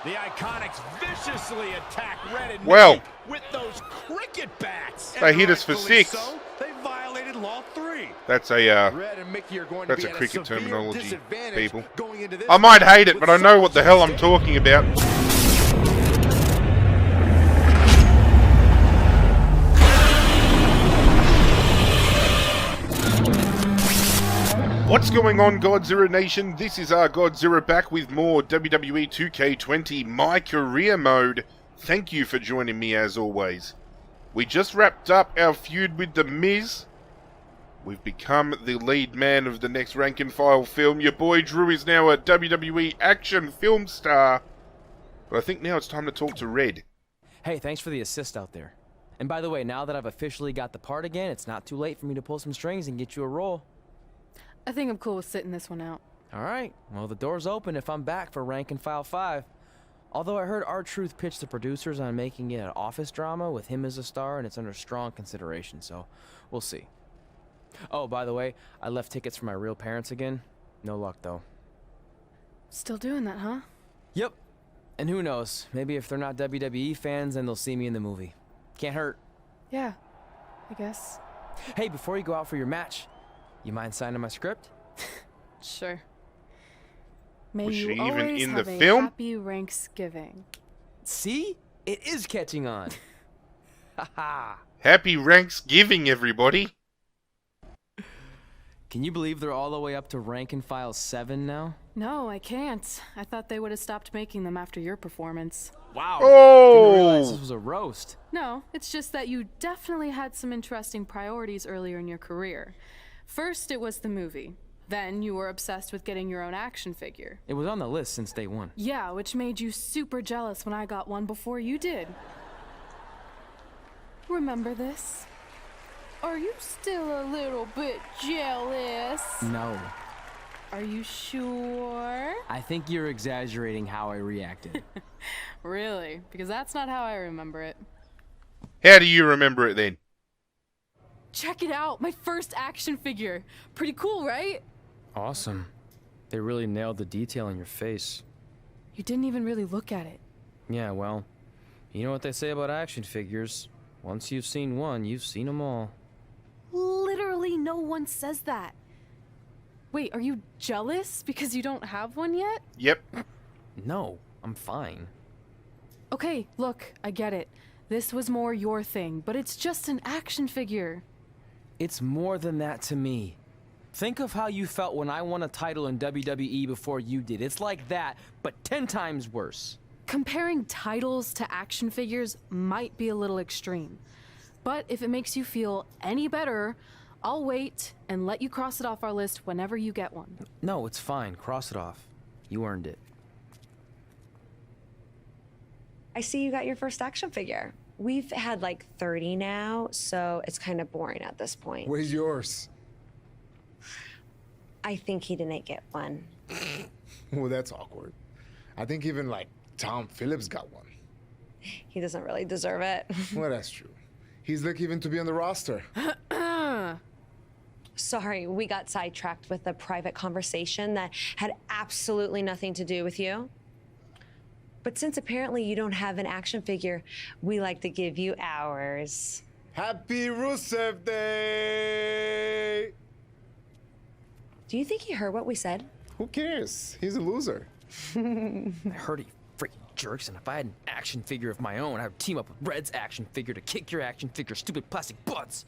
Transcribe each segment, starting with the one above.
The Iconics viciously attack Red and Well, Mickie with those cricket bats. they hit us for Rightfully 6. So, they violated Law 3. That's a Red and Mickie are going that's to a be at cricket severe terminology, disadvantage people. going into this I might match hate it, with but I so know what much the hell at I'm stake. talking about. What's going on, Godzirra Nation? This is ArghGodzirra back with more WWE 2K20 MyCareer mode. Thank you for joining me as always. We just wrapped up our feud with The Miz. We've become the lead man of the next rank and file film. Your boy Drew is now a WWE action film star. But I think now it's time to talk to Red. Hey, thanks for the assist out there. And by the way, now that I've officially got the part again, it's not too late for me to pull some strings and get you a role. I think I'm cool with sitting this one out. All right, well, the door's open if I'm back for Rank and File 5. Although I heard R-Truth pitch the producers on making it an office drama with him as a star, and it's under strong consideration, so we'll see. Oh, by the way, I left tickets for my real parents again. No luck, though. Still doing that, huh? Yep. And who knows, maybe if they're not WWE fans, then they'll see me in the movie. Can't hurt. Yeah, I guess. Hey, before you go out for your match, you mind signing my script? Sure. May Was you she even always in the have a film? happy Ranksgiving. See? It is catching on. Haha. Happy Ranksgiving, everybody. Can you believe they're all the way up to Rank and File 7 now? No, I can't. I thought they would have stopped making them after your performance. Wow. Didn't realize Oh! this was a roast. No, it's just that you definitely had some interesting priorities earlier in your career. First, it was the movie. Then you were obsessed with getting your own action figure. It was on the list since day one. Yeah, which made you super jealous when I got one before you did. Remember this? Are you still a little bit jealous? No. Are you sure? I think you're exaggerating how I reacted. Really? Because that's not how I remember it. How do you remember it then? Check it out! My first action figure! Pretty cool, right? Awesome. They really nailed the detail in your face. You didn't even really look at it. Yeah, well, you know what they say about action figures. Once you've seen one, you've seen them all. Literally no one says that. Wait, are you jealous because you don't have one yet? Yep. No, I'm fine. Okay, look, I get it. This was more your thing, but it's just an action figure. It's more than that to me. Think of how you felt when I won a title in WWE before you did. It's like that, but 10 times worse. Comparing titles to action figures might be a little extreme. But if it makes you feel any better, I'll wait and let you cross it off our list whenever you get one. No, it's fine. Cross it off. You earned it. I see you got your first action figure. We've had like 30 now, so it's kind of boring at this point. Where's yours? I think he didn't get one. Well, that's awkward. I think even like Tom Phillips got one. He doesn't really deserve it. Well, that's true. He's lucky even to be on the roster. Sorry, we got sidetracked with a private conversation that had absolutely nothing to do with you. But since apparently you don't have an action figure, we like to give you ours. Happy Rusev Day! Do you think he heard what we said? Who cares? He's a loser. I heard you freaking jerks, and if I had an action figure of my own, I would team up with Red's action figure to kick your action figure stupid plastic butts.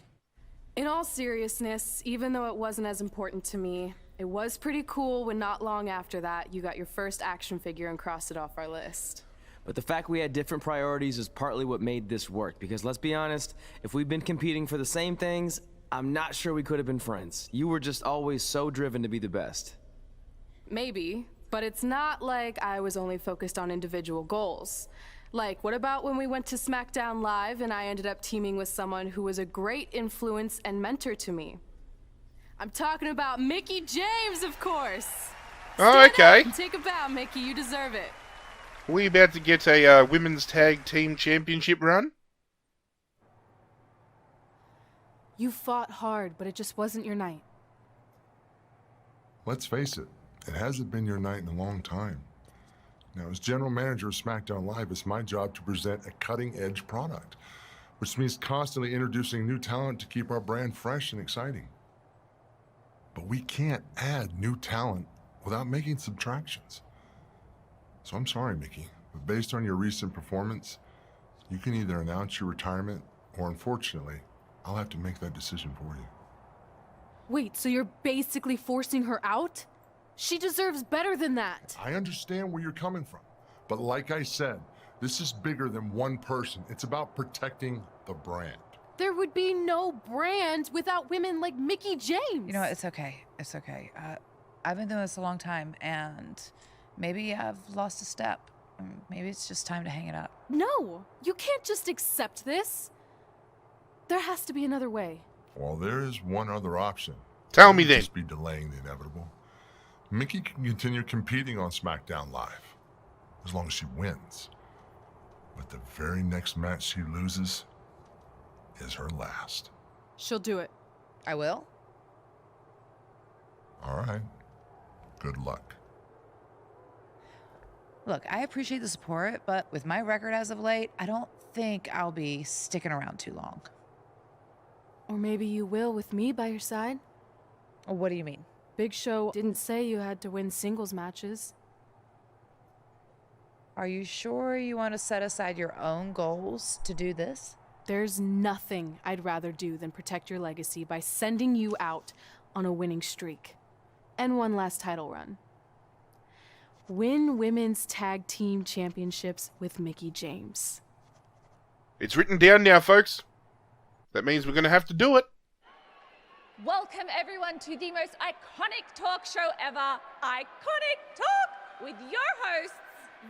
In all seriousness, even though it wasn't as important to me, it was pretty cool when not long after that, you got your first action figure and crossed it off our list. But the fact we had different priorities is partly what made this work, because let's be honest, if we'd been competing for the same things, I'm not sure we could have been friends. You were just always so driven to be the best. Maybe, but it's not like I was only focused on individual goals. Like, what about when we went to SmackDown Live and I ended up teaming with someone who was a great influence and mentor to me? I'm talking about Mickie James, of course! Oh, okay. Take a bow, Mickie, you deserve it. We about to get a women's tag team championship run? You fought hard, but it just wasn't your night. Let's face it hasn't been your night in a long time. Now, as general manager of SmackDown Live, it's my job to present a cutting-edge product, which means constantly introducing new talent to keep our brand fresh and exciting. But we can't add new talent without making subtractions. So I'm sorry, Mickie, but based on your recent performance, you can either announce your retirement or, unfortunately, I'll have to make that decision for you. Wait, so you're basically forcing her out? She deserves better than that. I understand where you're coming from, but like I said, this is bigger than one person. It's about protecting the brand. There would be no brand without women like Mickie James. You know what? It's okay. It's okay. I've been doing this a long time, and maybe I've lost a step. Maybe it's just time to hang it up. No, you can't just accept this. There has to be another way. Well, there is one other option. Tell me then. Just be delaying the inevitable. Mickie can continue competing on SmackDown Live, as long as she wins. But the very next match she loses is her last. She'll do it. I will? All right. Good luck. Look, I appreciate the support, but with my record as of late, I don't think I'll be sticking around too long. Or maybe you will with me by your side. What do you mean? Big Show didn't say you had to win singles matches. Are you sure you want to set aside your own goals to do this? There's nothing I'd rather do than protect your legacy by sending you out on a winning streak. And one last title run. Win women's tag team championships with Mickie James. It's written down now, folks. That means we're going to have to do it. Welcome everyone to the most iconic talk show ever, Iconic Talk, with your hosts,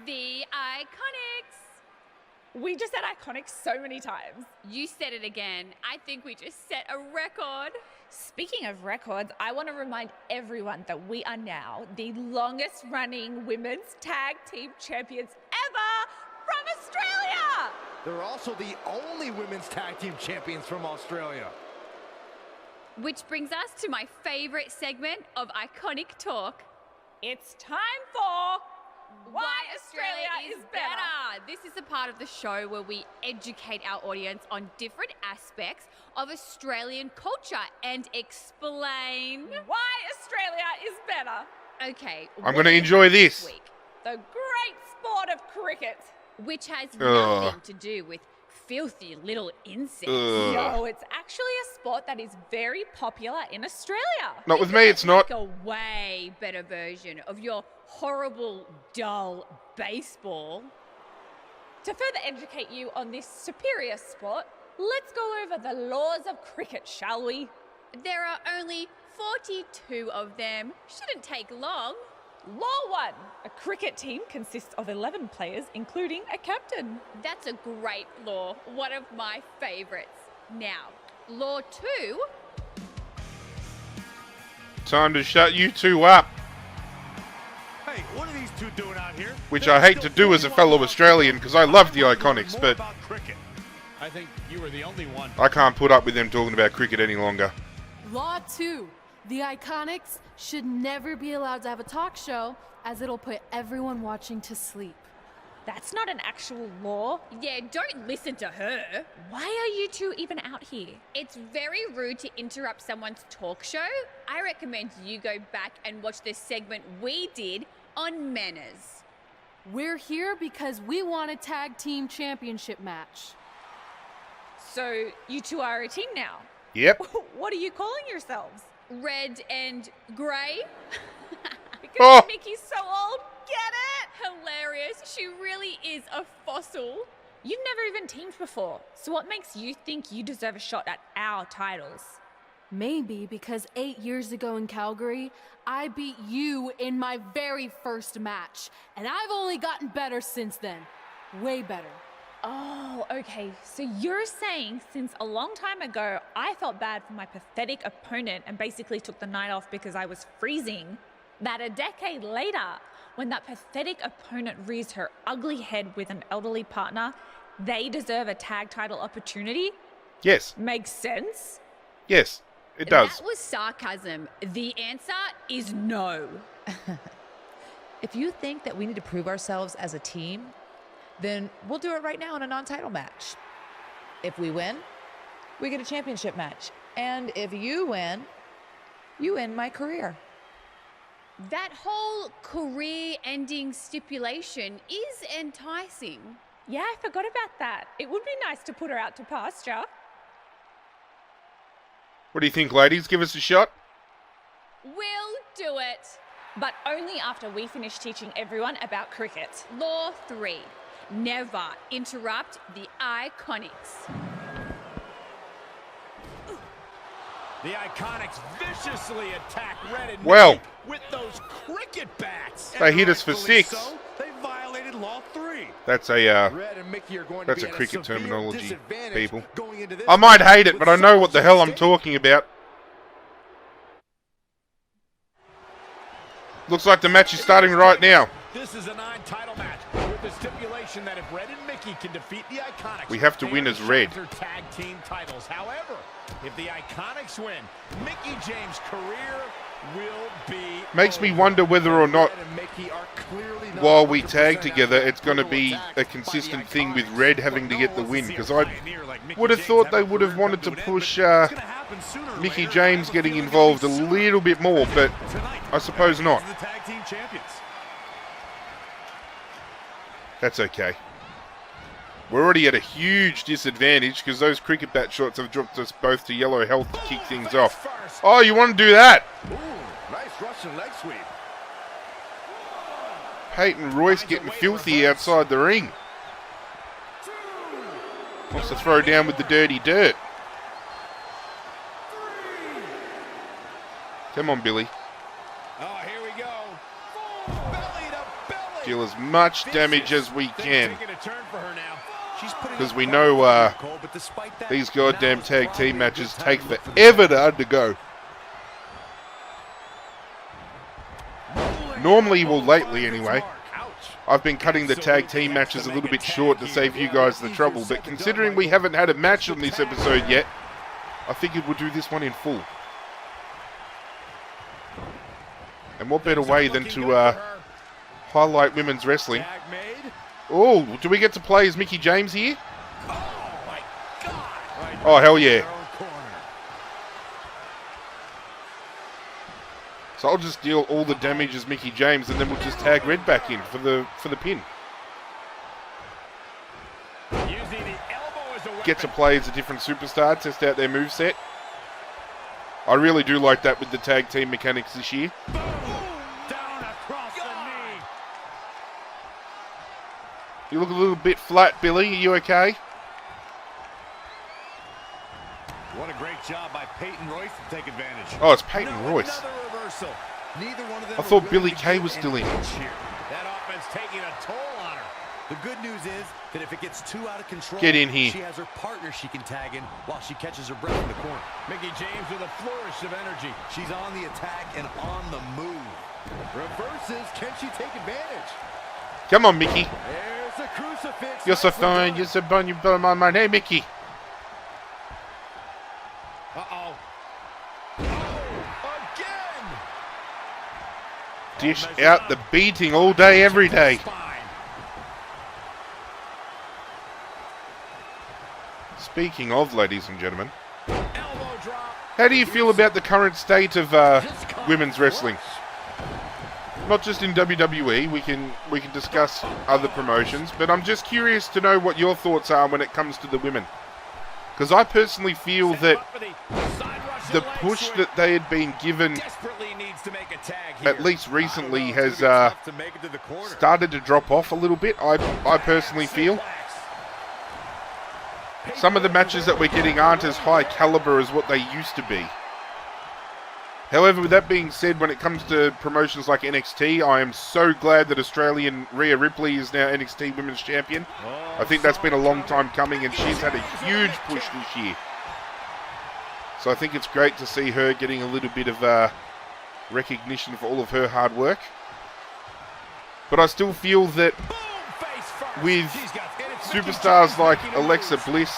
The Iconics. We just said iconic so many times. You said it again. I think we just set a record. Speaking of records, I want to remind everyone that we are now the longest running women's tag team champions ever from Australia. They're also the only women's tag team champions from Australia. Which brings us to my favorite segment of Iconic Talk. It's time for Why Australia is Better. This is a part of the show where we educate our audience on different aspects of Australian culture and explain Why Australia is better. Okay. I'm going to enjoy this. Week, the great sport of cricket. which has nothing to do with filthy little insects. No, it's actually a sport that is very popular in Australia. Not with me, it's not. Like a way better version of your horrible, dull baseball. To further educate you on this superior sport, let's go over the laws of cricket, shall we? There are only 42 of them. Shouldn't take long. Law 1. A cricket team consists of 11 players, including a captain. That's a great law. One of my favorites. Now, law 2. Time to shut you two up. Hey, what are these two doing out here? Which I hate to do as a fellow Australian, because I love the Iconics, but I think you were the only one. I can't put up with them talking about cricket any longer. Law 2. The Iconics should never be allowed to have a talk show, as it'll put everyone watching to sleep. That's not an actual law. Yeah, don't listen to her. Why are you two even out here? It's very rude to interrupt someone's talk show. I recommend you go back and watch the segment we did on manners. We're here because we want a tag team championship match. So you two are a team now? Yep. What are you calling yourselves? Red and grey? Because Mickey's so old, get it? Hilarious. She really is a fossil. You've never even teamed before, so what makes you think you deserve a shot at our titles? Maybe because 8 years ago in Calgary, I beat you in my very first match, and I've only gotten better since then. Way better. Oh, okay. So you're saying since a long time ago, I felt bad for my pathetic opponent and basically took the night off because I was freezing, that a decade later, when that pathetic opponent rears her ugly head with an elderly partner, they deserve a tag title opportunity? Yes. Makes sense? Yes, it does. That was sarcasm. The answer is no. If you think that we need to prove ourselves as a team, then we'll do it right now in a non-title match. If we win, we get a championship match. And if you win, you end my career. That whole career-ending stipulation is enticing. Yeah, I forgot about that. It would be nice to put her out to pasture. What do you think, ladies? Give us a shot? We'll do it. But only after we finish teaching everyone about cricket. Law 3. Never interrupt the Iconics. The Iconics viciously attack Red and Well, Mickie with those cricket bats. they hit us for Rightfully 6. So, they violated Law 3. That's a Red and Mickie are going that's to a be at cricket severe terminology, disadvantage people. going into this I might hate it, with but I know what the so hell much I'm at stake. talking about. Looks like the match is starting right now. This is a 9-title match with the stipulation that if Red and Mickie can defeat the Iconics, We have to they win are as Red. their tag team titles. However, if the Iconics win, Mickie James' career will be Makes me over. wonder whether or not, Red and Mickie are clearly not while we 100% tag together, it's going to brutal be attack a by consistent the thing with Iconics. Red having to But get the no one win, wants to because see a I pioneer like Mickie would have James thought have they a would have career wanted to come an end, push but it's gonna happen sooner or Mickie later. James I have a getting feeling involved a it'll be sooner little bit more, but tonight. I suppose not. The tag team champions. That's okay. We're already at a huge disadvantage because those cricket bat shots have dropped us both to yellow health to kick things off. Oh, you want to do that? Ooh, nice Russian leg sweep. Peyton Royce getting filthy outside the ring. Wants to throw down with the dirty dirt. Come on, Billy. Oh, here we go. Belly to belly. Deal as much damage as we can. Taking a turn for her now. She's putting Because up we quite know a fight, Cole, but despite that, these now goddamn is tag probably team a matches good time take to look for the forever finish. to undergo. Normally, well, lately anyway, I've been cutting the tag team matches a little bit short to save you guys the trouble, but considering we haven't had a match on this episode yet, I figured we'll do this one in full. And what better way than to highlight women's wrestling? Tag made. Oh, do we get to play as Mickie James here? Oh my God! Right Oh, hell in yeah. their own corner. So I'll just deal all the damage as Mickie James, and then we'll just tag Red back in for the pin. Using the elbow as a weapon. Get to play as a different superstar, test out their moveset. I really do like that with the tag team mechanics this year. Down across the knee. You look a little bit flat, Billy. Are you okay? What a great job by Peyton Royce to take advantage. Oh, it's Peyton No, Royce. another reversal. Neither one of them I are thought willing Billy to Kay give was still an in. inch here. That offense taking a toll on her. The good news is that if it gets too out of control, Get in here. she has her partner she can tag in while she catches her breath in the corner. Mickie James with a flourish of energy. She's on the attack and on the move. Reverses. Can she take advantage? Come on, Mickie. There's the crucifix. You're so Nicely fine. done. You're so fun. You blow my mind. Hey, Mickie. Uh-oh. Oh, again. Dish out the beating all day, every day. Spine. Speaking of, ladies and gentlemen, Elbow drop. how do you feel about the current state of women's wrestling? Not just in WWE, we can discuss other promotions, but I'm just curious to know what your thoughts are when it comes to the women. Because I personally feel that the push that they had been given, Desperately needs to make a tag here. at least recently, I don't know, has it's gonna be tough to make it to the corner. started to drop off a little bit, I personally feel. Some of the matches that we're getting aren't as high caliber as what they used to be. However, with that being said, when it comes to promotions like NXT, I am so glad that Australian Rhea Ripley is now NXT Women's Champion. I think that's been a long time coming, and she's had a huge push this year. So I think it's great to see her getting a little bit of recognition for all of her hard work. But I still feel that with superstars like Alexa Bliss,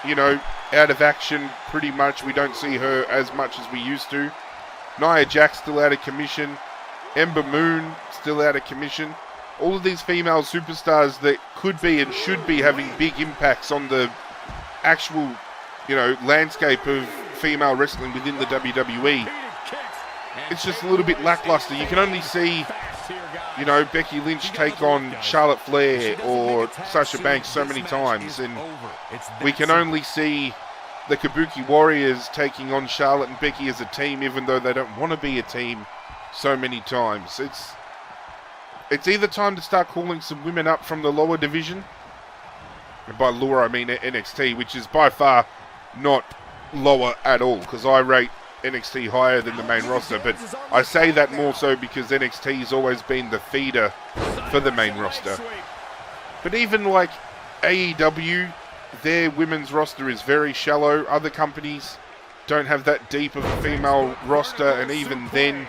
you know, out of action pretty much, we don't see her as much as we used to. Nia Jax still out of commission. Ember Moon still out of commission. All of these female superstars that could be and should be having big impacts on the actual, landscape of female wrestling within the WWE. It's just a little bit lackluster. You can only see, Becky Lynch take on Charlotte Flair or Sasha Banks so many times, and we can only see the Kabuki Warriors taking on Charlotte and Becky as a team, even though they don't want to be a team, so many times. It's either time to start calling some women up from the lower division, and by lower I mean NXT, which is by far not lower at all, because I rate NXT higher than the main roster, but I say that more so because NXT has always been the feeder for the main roster. But even like AEW, their women's roster is very shallow. Other companies don't have that deep of a female roster, and even then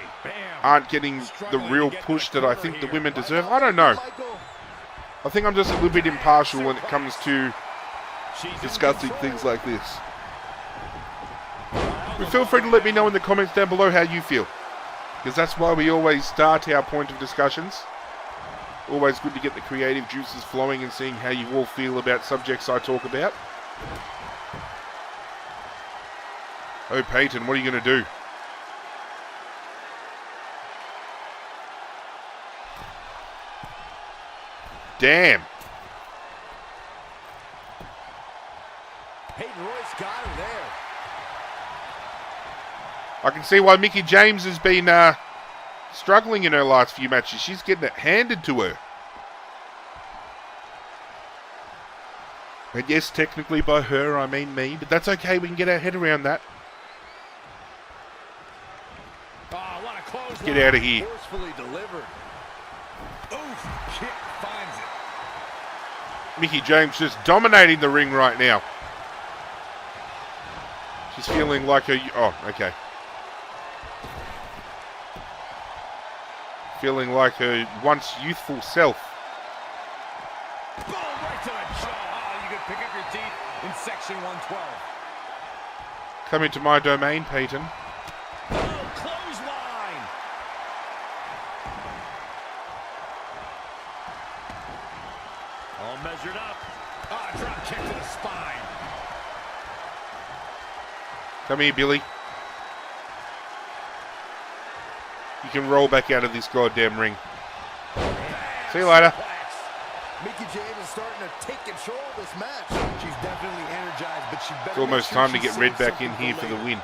aren't getting the real push that I think the women deserve. I don't know. I think I'm just a little bit impartial when it comes to discussing things like this. But feel free to let me know in the comments down below how you feel, because that's why we always start our point of discussions. Always good to get the creative juices flowing and seeing how you all feel about subjects I talk about. Oh, Peyton, what are you going to do? Damn. Peyton Royce got him there. I can see why Mickie James has been struggling in her last few matches. She's getting it handed to her. And yes, technically by her, I mean me, but that's okay. We can get our head around that. Oh, what a close Let's get out of here. Forcefully delivered. Oof, kick finds it. Mickie James just dominating the ring right now. She's feeling like a... Oh, okay. Feeling like her once youthful self. Boom, right to the jaw. Oh, you can pick up your teeth in section 112. Come into my domain, Peyton. Oh, clothesline. All measured up. Oh, drop kick to the spine. Come here, Billy. You can roll back out of this goddamn ring. See you later. Mickie James is starting to take control of this match. She's definitely energized, but she better. It's almost time to get Red back in here for the win.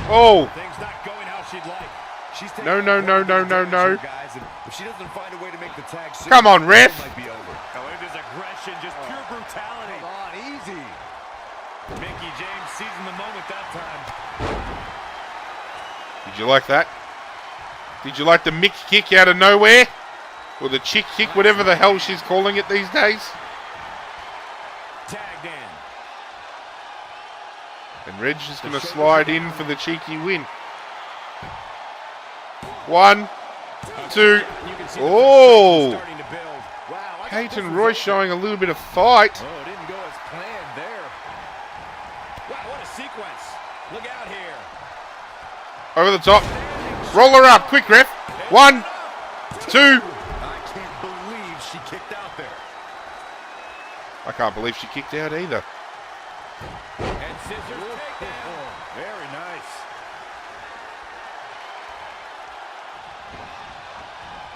Oh! Things not going how she'd like. She's No. Guys, and if she doesn't find a way to make the tag soon, Come on, ref! it might be over. Oh, there's aggression, just pure brutality. Come on, easy. Mickie James seizing the moment that time. Did you like that? Did you like the Mick kick out of nowhere? Or the chick kick, whatever the hell she's calling it these days? Tagged in. And Reg is going to slide in for the cheeky win. 1, 2. Oh! Peyton Royce showing a little bit of fight. Oh, it didn't go as planned there. Wow, what a sequence. Look out here. Over the top. Roll her up. Quick, ref. 1, 2. I can't believe she kicked out there. I can't believe she kicked out either. And scissors takedown. Very nice.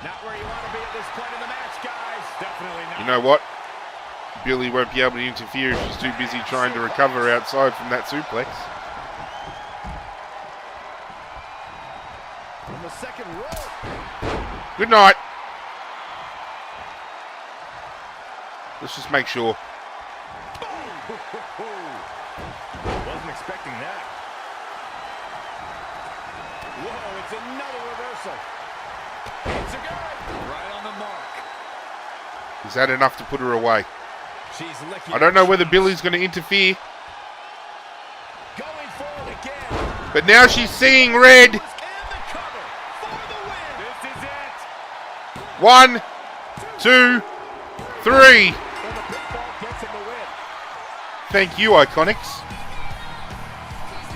Not where you want to be at this point in the match, guys. Definitely not. You know what? Billy won't be able to interfere if she's too busy trying to recover outside from that suplex. From the second row. Good night. Let's just make sure. Wasn't expecting that. Whoa, it's another reversal. It's a good. Right on the mark. Is that enough to put her away? She's licking. I don't know whether Billy's going to interfere. Going forward again. But now she's seeing red. And the cover for the win. This is it. 1, 2, 3. And the pinfall gets him the win. Thank you, Iconics.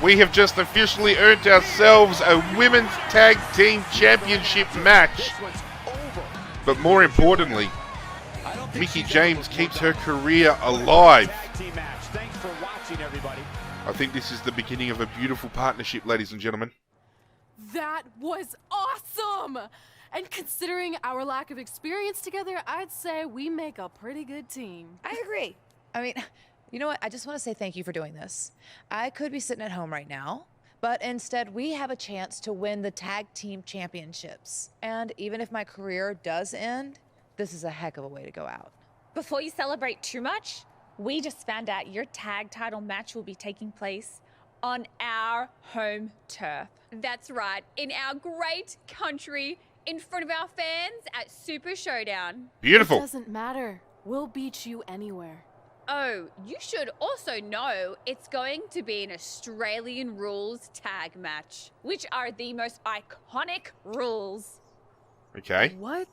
We have just officially earned ourselves a Women's Tag Team Championship match. But more importantly, Mickie James keeps her career alive. I think this is the beginning of a beautiful partnership, ladies and gentlemen. That was awesome! And considering our lack of experience together, I'd say we make a pretty good team. I agree. I mean, you know what? I just want to say thank you for doing this. I could be sitting at home right now, but instead we have a chance to win the tag team championships. And even if my career does end, this is a heck of a way to go out. Before you celebrate too much, we just found out your tag title match will be taking place on our home turf. That's right, in our great country, in front of our fans at Super Showdown. Beautiful. It doesn't matter. We'll beat you anywhere. Oh, you should also know it's going to be an Australian rules tag match, which are the most iconic rules. Okay. What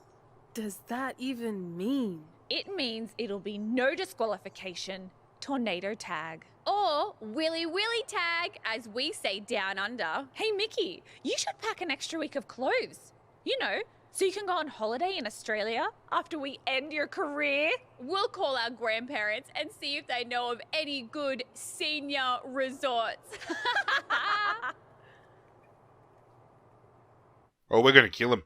does that even mean? It means it'll be no disqualification, tornado tag. Or Willy Willy tag, as we say down under. Hey, Mickie, you should pack an extra week of clothes. You know, so you can go on holiday in Australia after we end your career. We'll call our grandparents and see if they know of any good senior resorts. Oh, we're going to kill him.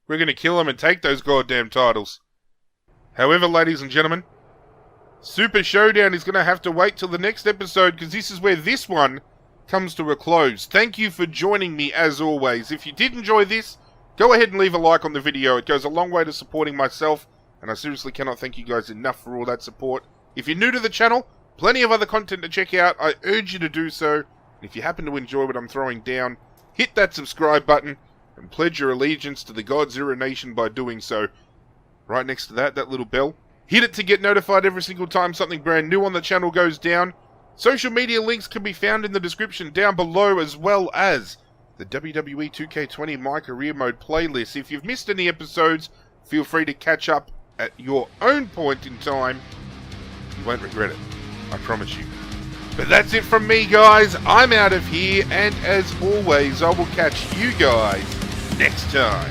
We're going to kill him and take those goddamn titles. However, ladies and gentlemen, Super Showdown is going to have to wait till the next episode because this is where this one comes to a close. Thank you for joining me as always. If you did enjoy this, go ahead and leave a like on the video. It goes a long way to supporting myself, and I seriously cannot thank you guys enough for all that support. If you're new to the channel, plenty of other content to check out. I urge you to do so. And if you happen to enjoy what I'm throwing down, hit that subscribe button and pledge your allegiance to the Godzirra Nation by doing so. Right next to that little bell. Hit it to get notified every single time something brand new on the channel goes down. Social media links can be found in the description down below, as well as the WWE 2K20 MyCareer mode playlist. If you've missed any episodes, feel free to catch up at your own point in time. You won't regret it, I promise you. But that's it from me, guys. I'm out of here, and as always, I will catch you guys next time.